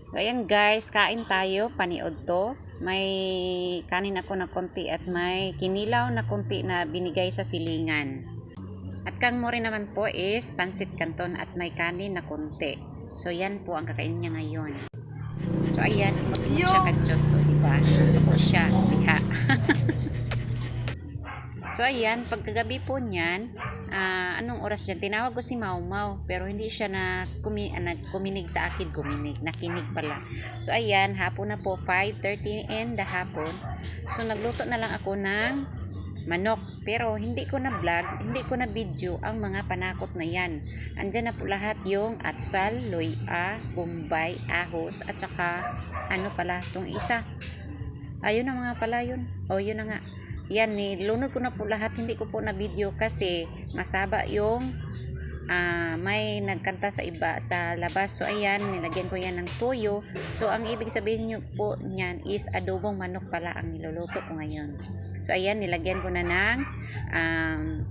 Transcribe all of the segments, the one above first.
So, ayan guys, kain tayo, paniod to. May kanin ako na konti at may kinilaw na konti na binigay sa silingan. At kang mo rin naman po is pansit canton at may kanin na konti. So, yan po ang kakain niya ngayon. So, ayan, imot siya kachot. So, diba? Nasuko siya. Diha. So, ayan, pagkagabi po niyan, anong oras dyan? Tinawag ko si Mau Mau, pero hindi siya kuminig sa akin. Nakinig pala. So, ayan, hapon na po, 5:30 in the hapon. So, nagluto na lang ako ng manok. Pero, hindi ko na vlog, hindi ko na video ang mga panakot na yan. Andyan na po lahat yung atsal, luya, bombay, ahos, at saka, ano pala, itong isa. Ayun na mga pala yun. O, yun na nga. Yan, nilunod ko na po lahat. Hindi ko po na video kasi masaba yung may nagkanta sa iba sa labas. So ayan, nilagyan ko yan ng toyo. So ang ibig sabihin nyo po niyan is adobong manok pala ang niluluto ko ngayon. So ayan, nilagyan ko na ng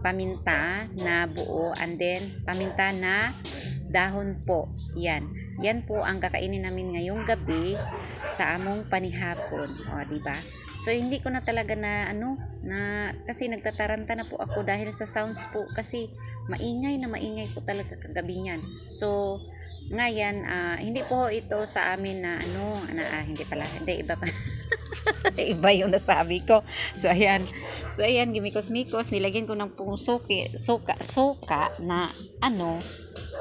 paminta na buo and then paminta na dahon po. Yan. Yan po ang kakainin namin ngayong gabi sa among panihapon. O, diba? So, hindi ko na talaga kasi nagtataranta na po ako dahil sa sounds po kasi maingay po talaga kagabi niyan. So, ngayon, hindi po ito sa amin na hindi iba pa. Iba yung nasabi ko. So, ayan, gimikos-mikos, nilagyan ko ng suka na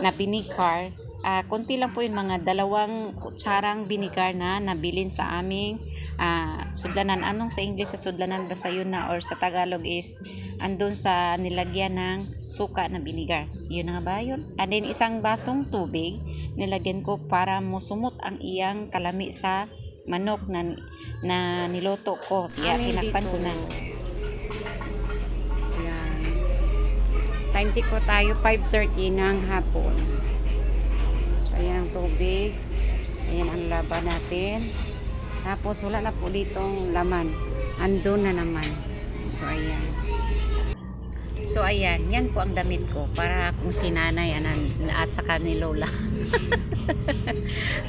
na vinegar. Konti lang po yung mga 2 kutsarang vinegar na nabilin sa aming sudlanan. Anong sa English sa sudlanan ba sa yun na or sa Tagalog is andun sa nilagyan ng suka na vinegar. Yun nga ba yun? And then isang basong tubig nilagyan ko para musumot ang iyang kalami sa manok na niloto ko. Kaya tinakpan ko na. Yan. Time check ko tayo 5:30 ng hapon. Ayan ang tubig. Ayan ang laba natin. Tapos wala na po ditong laman. Andun na naman. So ayan. Yan po ang damit ko. Para kung si nanay at saka ni Lola.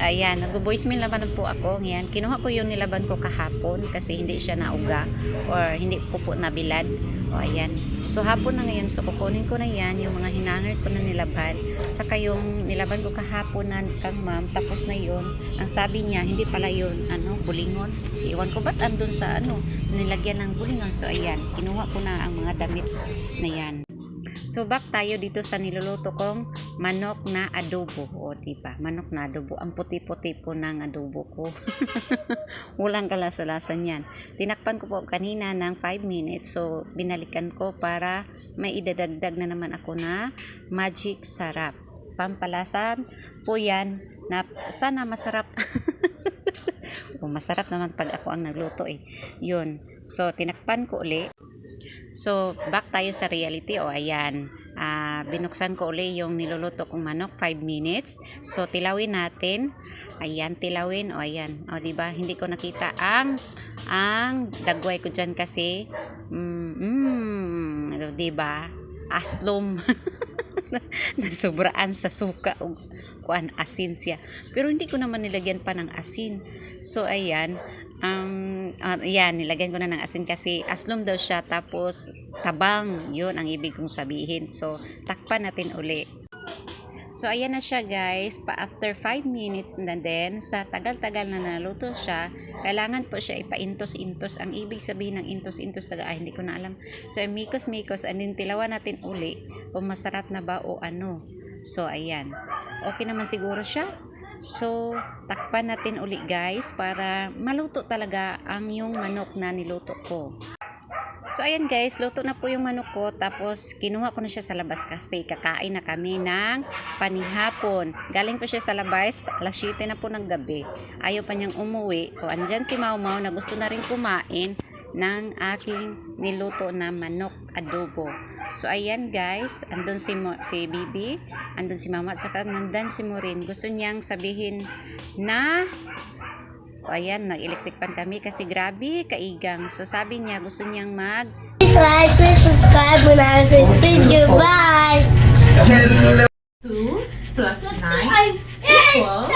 Ayan. Nag-voicemail naman po ako. Ayan. Kinuha ko yung nilaban ko kahapon. Kasi hindi siya nauga. Or hindi ko po nabilad. O ayan. So hapon na ngayon. So kukunin ko na yan. Yung mga hinangard ko na nilaban. Saka yung nilaban ko kahapon na kang ma'am. Tapos na yun. Ang sabi niya, hindi pala yun bulingon. Iwan ko ba't andun sa nilagyan ng bulingon. So ayan. Kinuha ko na ang mga damit na yan. So back tayo dito sa niluluto kong manok na adobo. O diba? Manok na adobo. Ang puti-puti po ng adobo ko. Walang kalasa-lasan yan. Tinakpan ko po kanina ng 5 minutes. So binalikan ko para may idadagdag na naman ako na magic sarap. Pampalasan po yan na sana masarap. Masarap naman pag ako ang nagluto eh. Yun. So tinakpan ko uli. So, back tayo sa reality. O, ayan. Binuksan ko uli yung niluluto kong manok. 5 minutes. So, tilawin natin. Ayan, tilawin. O, ayan. O, diba? Hindi ko nakita ang dagway ko dyan kasi diba? Aslom. Nasubraan sa suka. Kuan, asin siya. Pero hindi ko naman nilagyan pa ng asin. So, ayan. Yan, nilagyan ko na ng asin kasi aslom daw siya, tapos tabang, yun ang ibig kong sabihin. So takpan natin uli. So ayan na siya guys, after 5 minutes na din, sa tagal-tagal na naluto siya, kailangan po siya ipaintos-intos. Ang ibig sabihin ng intos-intos talaga, hindi ko na alam. So mikos-mikos, and then tilawan natin uli kung masarap na ba o ano. So ayan, okay naman siguro siya. So, takpan natin uli guys para maluto talaga ang yung manok na niluto ko. So, ayan guys, luto na po yung manok ko. Tapos, kinuha ko na siya sa labas kasi kakain na kami ng panihapon. Galing po siya sa labas, alas 7 na po ng gabi. Ayaw pa niyang umuwi. O, andyan si Mau Mau na gusto na rin kumain ng aking niluto na manok adobo. So ayan guys, andun si Bibi, andun si Mama, at saka nandan si Maureen. Gusto niyang sabihin na ayan, nag-electric pan kami kasi grabe kaigang. So sabi niya gusto niyang please like, please subscribe, and I will video. Bye. 2 plus 9 equals